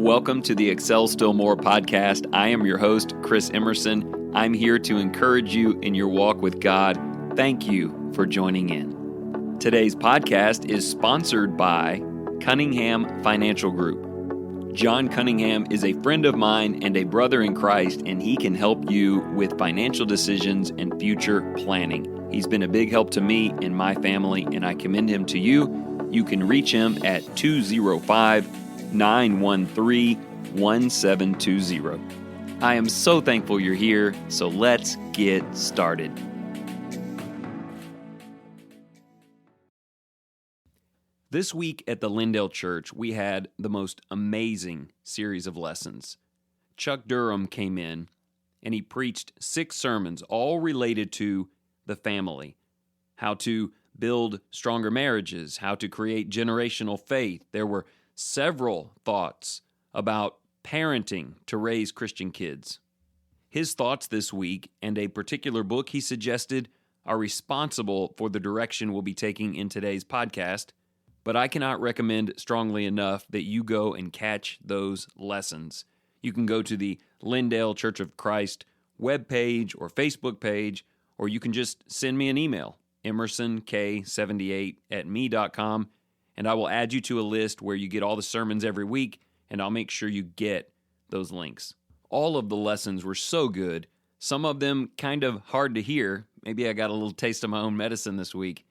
Welcome to the Excel Still More podcast. I am your host, Chris Emerson. I'm here to encourage you in your walk with God. Thank you for joining in. Today's podcast is sponsored by Cunningham Financial Group. John Cunningham is a friend of mine and a brother in Christ, and he can help you with financial decisions and future planning. He's been a big help to me and my family, and I commend him to you. You can reach him at 205-913-1720. I am so thankful you're here, so let's get started. This week at the Lindale Church, we had the most amazing series of lessons. Chuck Durham came in, and he preached 6 sermons, all related to the family, how to build stronger marriages, how to create generational faith. There were several thoughts about parenting to raise Christian kids. His thoughts this week and a particular book he suggested are responsible for the direction we'll be taking in today's podcast, but I cannot recommend strongly enough that you go and catch those lessons. You can go to the Lindale Church of Christ webpage or Facebook page, or you can just send me an email, emersonk78@me.com, and I will add you to a list where you get all the sermons every week, and I'll make sure you get those links. All of the lessons were so good, some of them kind of hard to hear. Maybe I got a little taste of my own medicine this week.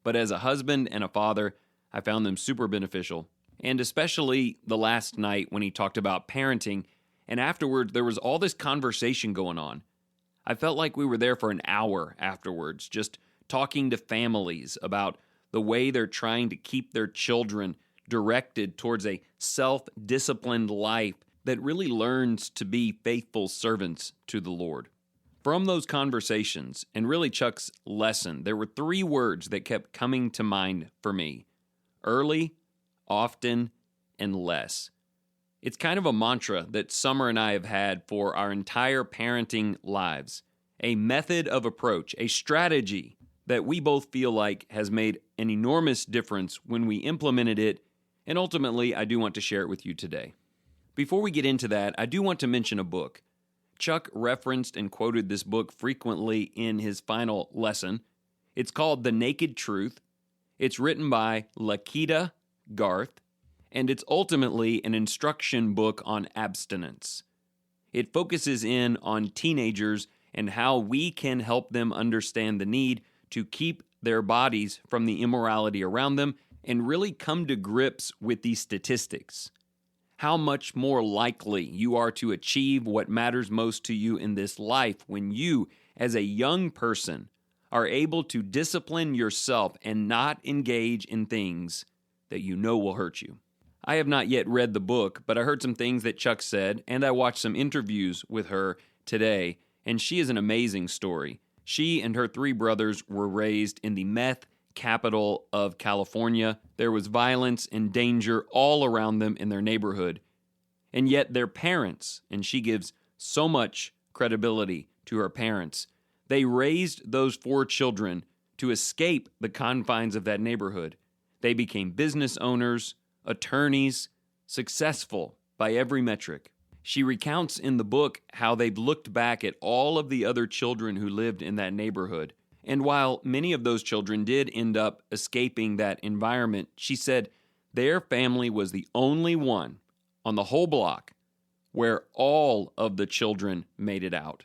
But as a husband and a father, I found them super beneficial, and especially the last night when he talked about parenting, and afterwards there was all this conversation going on. I felt like we were there for an hour afterwards, just talking to families about the way they're trying to keep their children directed towards a self-disciplined life that really learns to be faithful servants to the Lord. From those conversations, and really Chuck's lesson, there were 3 words that kept coming to mind for me: early, often, and less. It's kind of a mantra that Summer and I have had for our entire parenting lives, a method of approach, a strategy that we both feel like has made an enormous difference when we implemented it, and ultimately I do want to share it with you today. Before we get into that, I do want to mention a book. Chuck referenced and quoted this book frequently in his final lesson. It's called The Naked Truth. It's written by Lakita Garth, and it's ultimately an instruction book on abstinence. It focuses in on teenagers and how we can help them understand the need to keep their bodies from the immorality around them and really come to grips with these statistics. How much more likely you are to achieve what matters most to you in this life when you, as a young person, are able to discipline yourself and not engage in things that you know will hurt you. I have not yet read the book, but I heard some things that Chuck said, and I watched some interviews with her today, and she is an amazing story. She and her 3 brothers were raised in the meth capital of California. There was violence and danger all around them in their neighborhood. And yet their parents, and she gives so much credibility to her parents, they raised those 4 children to escape the confines of that neighborhood. They became business owners, attorneys, successful by every metric. She recounts in the book how they've looked back at all of the other children who lived in that neighborhood. And while many of those children did end up escaping that environment, she said their family was the only one on the whole block where all of the children made it out.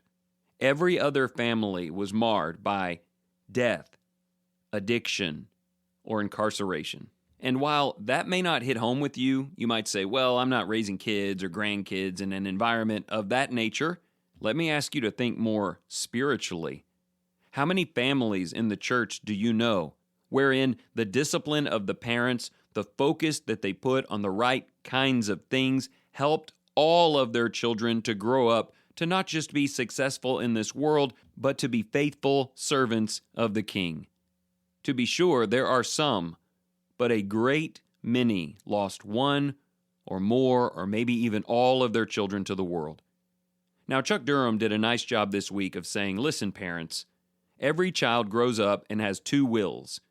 Every other family was marred by death, addiction, or incarceration. And while that may not hit home with you, you might say, well, I'm not raising kids or grandkids in an environment of that nature. Let me ask you to think more spiritually. How many families in the church do you know wherein the discipline of the parents, the focus that they put on the right kinds of things, helped all of their children to grow up to not just be successful in this world, but to be faithful servants of the King? To be sure, there are some, but a great many lost one or more or maybe even all of their children to the world. Now, Chuck Durham did a nice job this week of saying, listen, parents, every child grows up and has 2 wills,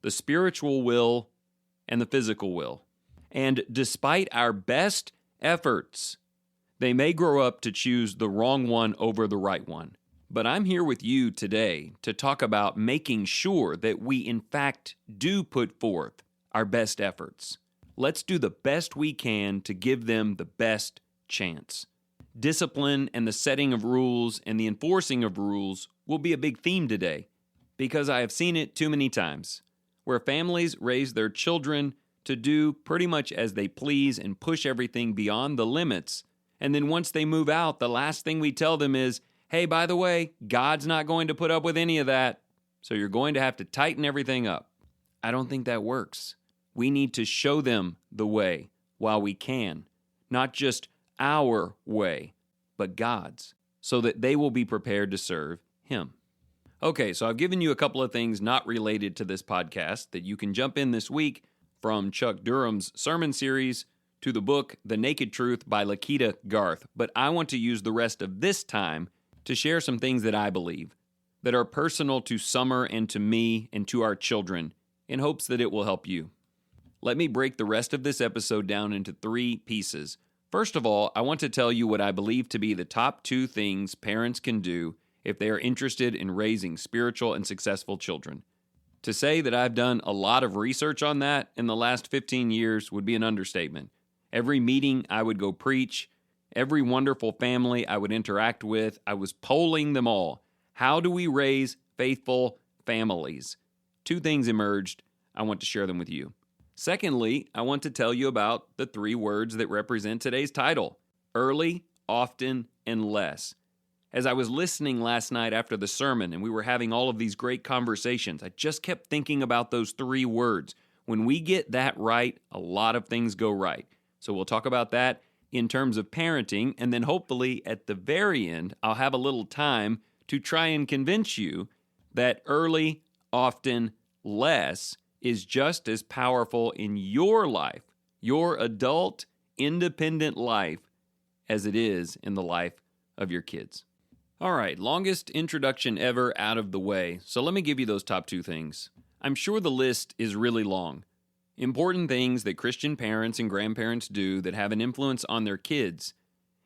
the spiritual will and the physical will. And despite our best efforts. They may grow up to choose the wrong one over the right one. But I'm here with you today to talk about making sure that we in fact do put forth our best efforts. Let's do the best we can to give them the best chance. Discipline and the setting of rules and the enforcing of rules will be a big theme today, because I have seen it too many times, where families raise their children to do pretty much as they please and push everything beyond the limits. And then once they move out, the last thing we tell them is, hey, by the way, God's not going to put up with any of that, so you're going to have to tighten everything up. I don't think that works. We need to show them the way while we can, not just our way, but God's, so that they will be prepared to serve Him. Okay, so I've given you a couple of things not related to this podcast that you can jump in this week, from Chuck Durham's sermon series to the book The Naked Truth by Lakita Garth. But I want to use the rest of this time to share some things that I believe that are personal to Summer and to me and to our children, in hopes that it will help you. Let me break the rest of this episode down into 3 pieces. First of all, I want to tell you what I believe to be the top 2 things parents can do if they are interested in raising spiritual and successful children. To say that I've done a lot of research on that in the last 15 years would be an understatement. Every meeting I would go preach, every wonderful family I would interact with, I was polling them all. How do we raise faithful families? 2 things emerged. I want to share them with you. Secondly, I want to tell you about the 3 words that represent today's title: early, often, and less. As I was listening last night after the sermon and we were having all of these great conversations, I just kept thinking about those 3 words. When we get that right, a lot of things go right. So we'll talk about that in terms of parenting, and then hopefully at the very end, I'll have a little time to try and convince you that early, often, less is just as powerful in your life, your adult, independent life, as it is in the life of your kids. All right, longest introduction ever out of the way, so let me give you those top 2 things. I'm sure the list is really long. Important things that Christian parents and grandparents do that have an influence on their kids.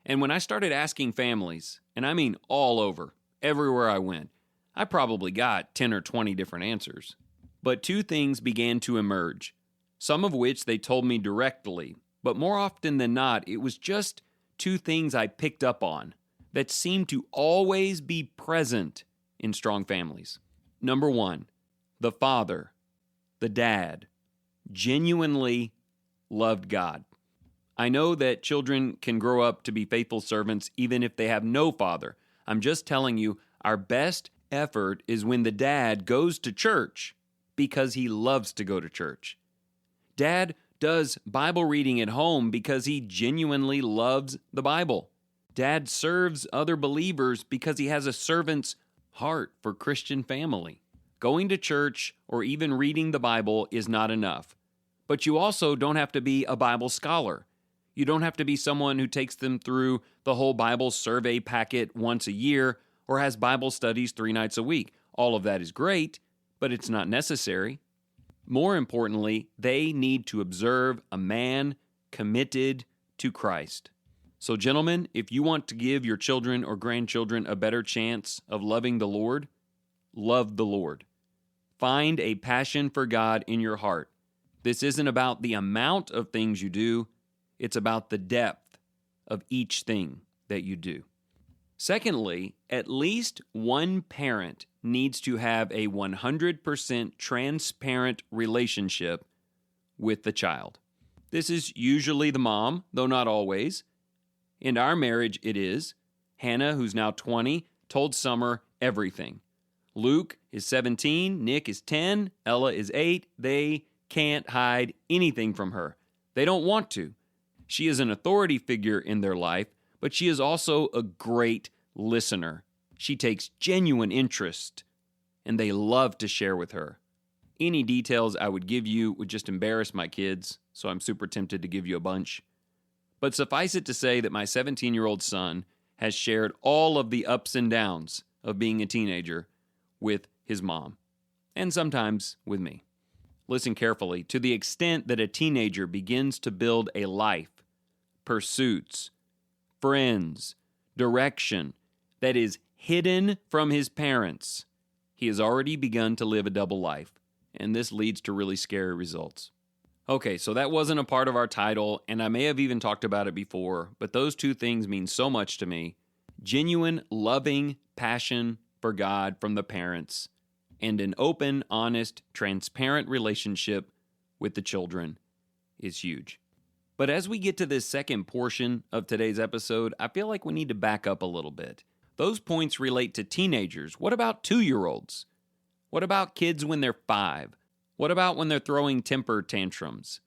And when I started asking families, and I mean all over, everywhere I went, I probably got 10 or 20 different answers. But 2 things began to emerge, some of which they told me directly, but more often than not, it was just 2 things I picked up on that seemed to always be present in strong families. Number 1, the father, the dad, genuinely loved God. I know that children can grow up to be faithful servants even if they have no father. I'm just telling you, our best effort is when the dad goes to church because he loves to go to church. Dad does Bible reading at home because he genuinely loves the Bible. Dad serves other believers because he has a servant's heart for Christian family. Going to church or even reading the Bible is not enough. But you also don't have to be a Bible scholar. You don't have to be someone who takes them through the whole Bible survey packet once a year or has Bible studies 3 nights a week. All of that is great, but it's not necessary. More importantly, they need to observe a man committed to Christ. So gentlemen, if you want to give your children or grandchildren a better chance of loving the Lord, love the Lord. Find a passion for God in your heart. This isn't about the amount of things you do, it's about the depth of each thing that you do. Secondly, at least one parent needs to have a 100% transparent relationship with the child. This is usually the mom, though not always. In our marriage, it is. Hannah, who's now 20, told Summer everything. Luke is 17, Nick is 10, Ella is 8. They can't hide anything from her. They don't want to. She is an authority figure in their life, but she is also a great listener. She takes genuine interest, and they love to share with her. Any details I would give you would just embarrass my kids, so I'm super tempted to give you a bunch. But suffice it to say that my 17-year-old son has shared all of the ups and downs of being a teenager with his mom, and sometimes with me. Listen carefully. To the extent that a teenager begins to build a life pursuits, friends, direction that is hidden from his parents, he has already begun to live a double life, and this leads to really scary results. Okay, so that wasn't a part of our title, and I may have even talked about it before, but those two things mean so much to me. Genuine, loving passion for God from the parents, and an open, honest, transparent relationship with the children is huge. But as we get to this second portion of today's episode, I feel like we need to back up a little bit. Those points relate to teenagers. What about 2-year-olds? What about kids when they're 5? What about when they're throwing temper tantrums?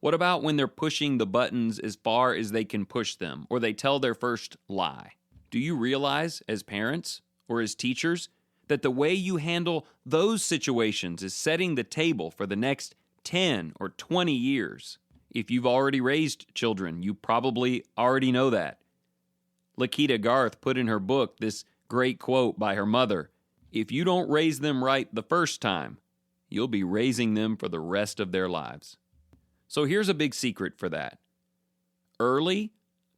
What about when they're pushing the buttons as far as they can push them, or they tell their first lie? Do you realize, as parents or as teachers, that the way you handle those situations is setting the table for the next 10 or 20 years? If you've already raised children, you probably already know that. Lakita Garth put in her book this great quote by her mother: "If you don't raise them right the first time, you'll be raising them for the rest of their lives." So here's a big secret for that. Early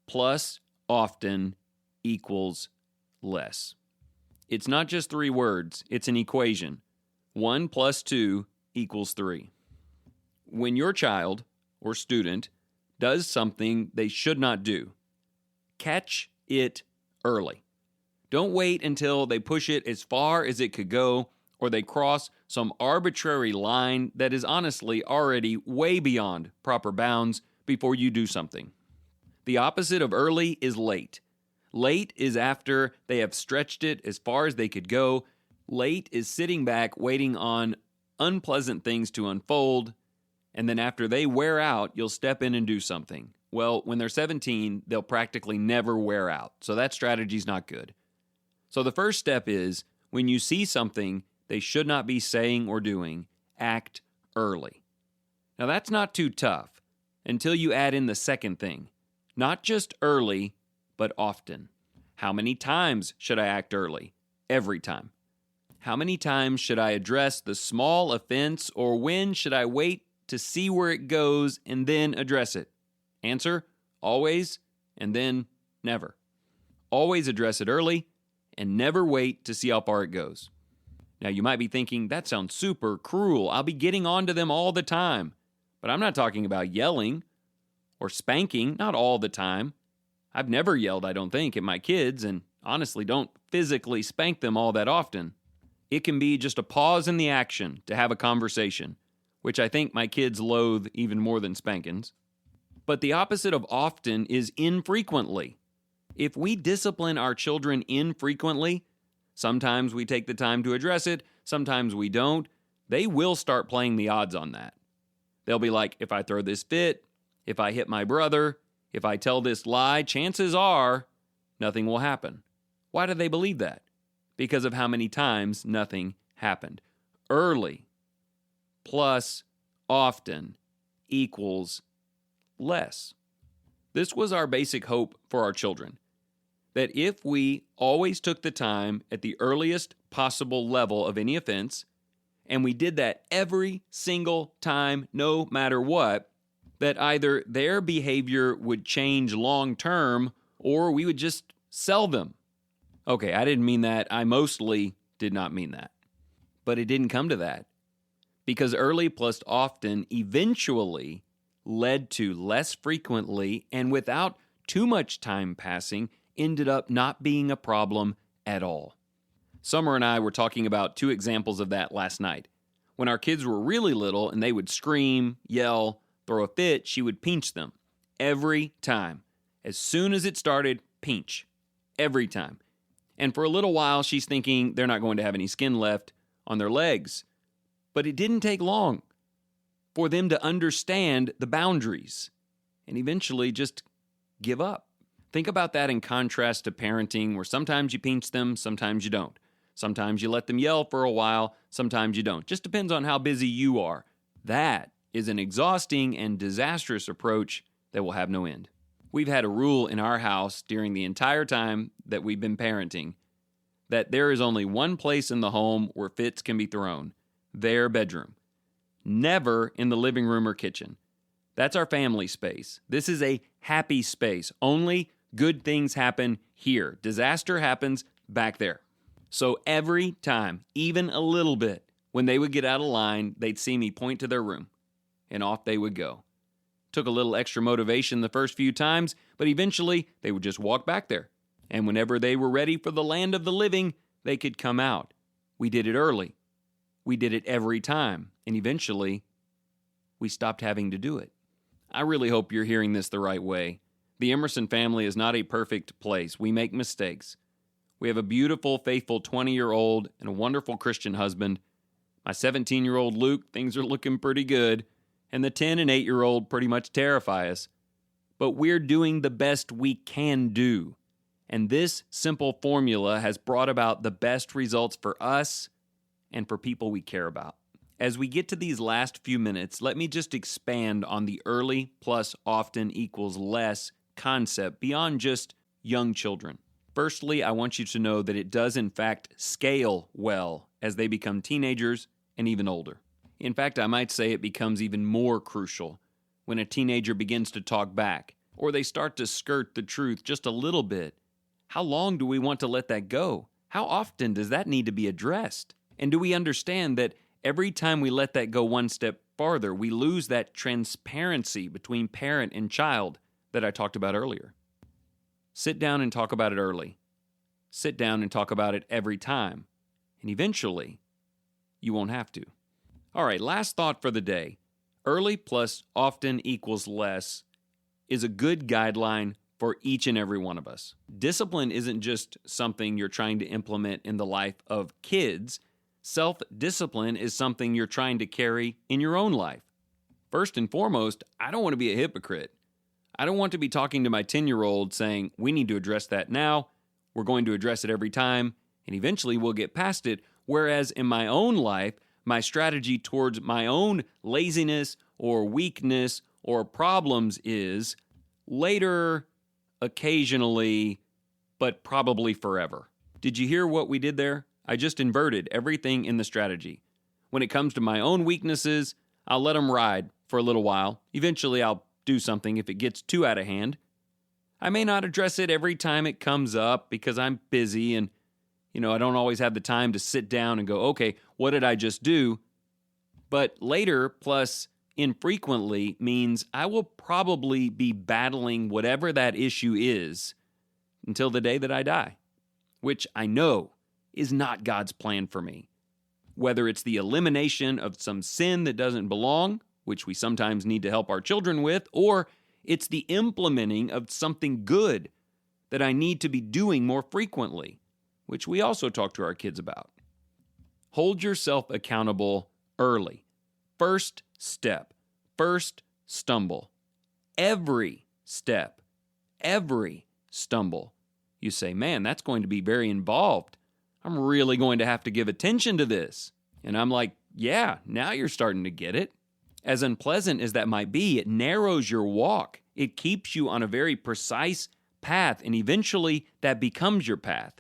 plus often equals less. It's not just 3 words, it's an equation. 1 plus 2 equals 3. When your child or student does something they should not do, catch it early. Don't wait until they push it as far as it could go, or they cross some arbitrary line that is honestly already way beyond proper bounds before you do something. The opposite of early is late. Late is after they have stretched it as far as they could go. Late is sitting back waiting on unpleasant things to unfold, and then after they wear out, you'll step in and do something. Well, when they're 17, they'll practically never wear out, so that strategy's not good. So the first step is, when you see something they should not be saying or doing, act early. Now that's not too tough until you add in the second thing. Not just early, but often. How many times should I act early? Every time. How many times should I address the small offense, or when should I wait to see where it goes and then address it? Answer: always, and then never. Always address it early, and never wait to see how far it goes. Now, you might be thinking, that sounds super cruel. I'll be getting on to them all the time. But I'm not talking about yelling or spanking, not all the time. I've never yelled, I don't think, at my kids, and honestly don't physically spank them all that often. It can be just a pause in the action to have a conversation, which I think my kids loathe even more than spankings. But the opposite of often is infrequently. If we discipline our children infrequently, sometimes we take the time to address it, sometimes we don't, they will start playing the odds on that. They'll be like, if I throw this fit, if I hit my brother, if I tell this lie, chances are nothing will happen. Why do they believe that? Because of how many times nothing happened. Early plus often equals less. This was our basic hope for our children. That if we always took the time at the earliest possible level of any offense, and we did that every single time, no matter what, that either their behavior would change long term, or we would just sell them. Okay, I didn't mean that. I mostly did not mean that. But it didn't come to that. Because early plus often eventually led to less frequently, and without too much time passing, ended up not being a problem at all. Summer and I were talking about 2 examples of that last night. When our kids were really little and they would scream, yell, throw a fit, she would pinch them. Every time. As soon as it started, pinch. Every time. And for a little while, she's thinking they're not going to have any skin left on their legs. But it didn't take long for them to understand the boundaries and eventually just give up. Think about that in contrast to parenting, where sometimes you pinch them, sometimes you don't. Sometimes you let them yell for a while, sometimes you don't. Just depends on how busy you are. That is an exhausting and disastrous approach that will have no end. We've had a rule in our house during the entire time that we've been parenting that there is only one place in the home where fits can be thrown: their bedroom. Never in the living room or kitchen. That's our family space. This is a happy space. Only good things happen here. Disaster happens back there. So every time, even a little bit, when they would get out of line, they'd see me point to their room, and off they would go. Took a little extra motivation the first few times, but eventually they would just walk back there. And whenever they were ready for the land of the living, they could come out. We did it early. We did it every time. And eventually, we stopped having to do it. I really hope you're hearing this the right way. The Emerson family is not a perfect place. We make mistakes. We have a beautiful, faithful 20-year-old and a wonderful Christian husband. My 17-year-old Luke, things are looking pretty good. And the 10 and 8-year-old pretty much terrify us. But we're doing the best we can do. And this simple formula has brought about the best results for us and for people we care about. As we get to these last few minutes, let me just expand on the early plus often equals less concept beyond just young children. Firstly, I want you to know that it does in fact scale well as they become teenagers and even older. In fact, I might say it becomes even more crucial when a teenager begins to talk back or they start to skirt the truth just a little bit. How long do we want to let that go? How often does that need to be addressed? And do we understand that every time we let that go one step farther, we lose that transparency between parent and child that I talked about earlier? Sit down and talk about it early. Sit down and talk about it every time. And eventually, you won't have to. All right, last thought for the day. Early plus often equals less is a good guideline for each and every one of us. Discipline isn't just something you're trying to implement in the life of kids. Self-discipline is something you're trying to carry in your own life. First and foremost, I don't want to be a hypocrite. I don't want to be talking to my 10-year-old saying, we need to address that now, we're going to address it every time, and eventually we'll get past it. Whereas in my own life, my strategy towards my own laziness or weakness or problems is later, occasionally, but probably forever. Did you hear what we did there? I just inverted everything in the strategy. When it comes to my own weaknesses, I'll let them ride for a little while. Eventually, I'll do something if it gets too out of hand. I may not address it every time it comes up because I'm busy and, I don't always have the time to sit down and go, okay, what did I just do? But later plus infrequently means I will probably be battling whatever that issue is until the day that I die, which I know is not God's plan for me. Whether it's the elimination of some sin that doesn't belong, which we sometimes need to help our children with, or it's the implementing of something good that I need to be doing more frequently, which we also talk to our kids about. Hold yourself accountable early. First step, first stumble. Every step, every stumble. You say, man, that's going to be very involved. I'm really going to have to give attention to this. And I'm like, yeah, now you're starting to get it. As unpleasant as that might be, it narrows your walk. It keeps you on a very precise path, and eventually that becomes your path.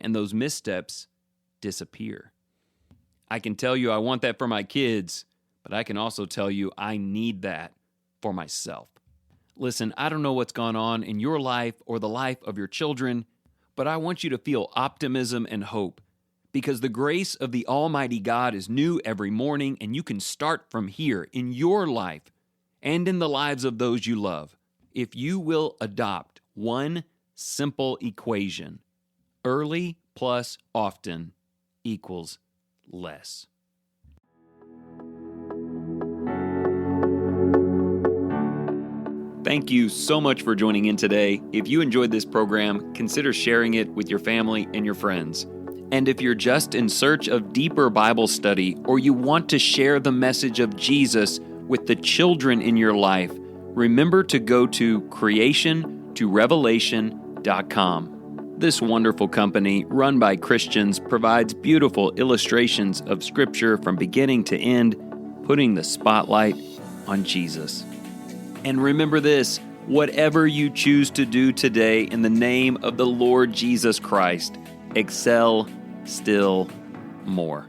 And those missteps disappear. I can tell you I want that for my kids, but I can also tell you I need that for myself. Listen, I don't know what's gone on in your life or the life of your children, but I want you to feel optimism and hope because the grace of the Almighty God is new every morning, and you can start from here in your life and in the lives of those you love. If you will adopt one simple equation, early plus often equals less. Thank you so much for joining in today. If you enjoyed this program, consider sharing it with your family and your friends. And if you're just in search of deeper Bible study or you want to share the message of Jesus with the children in your life, remember to go to creationtorevelation.com. This wonderful company, run by Christians, provides beautiful illustrations of Scripture from beginning to end, putting the spotlight on Jesus. And remember this, whatever you choose to do today in the name of the Lord Jesus Christ, excel still more.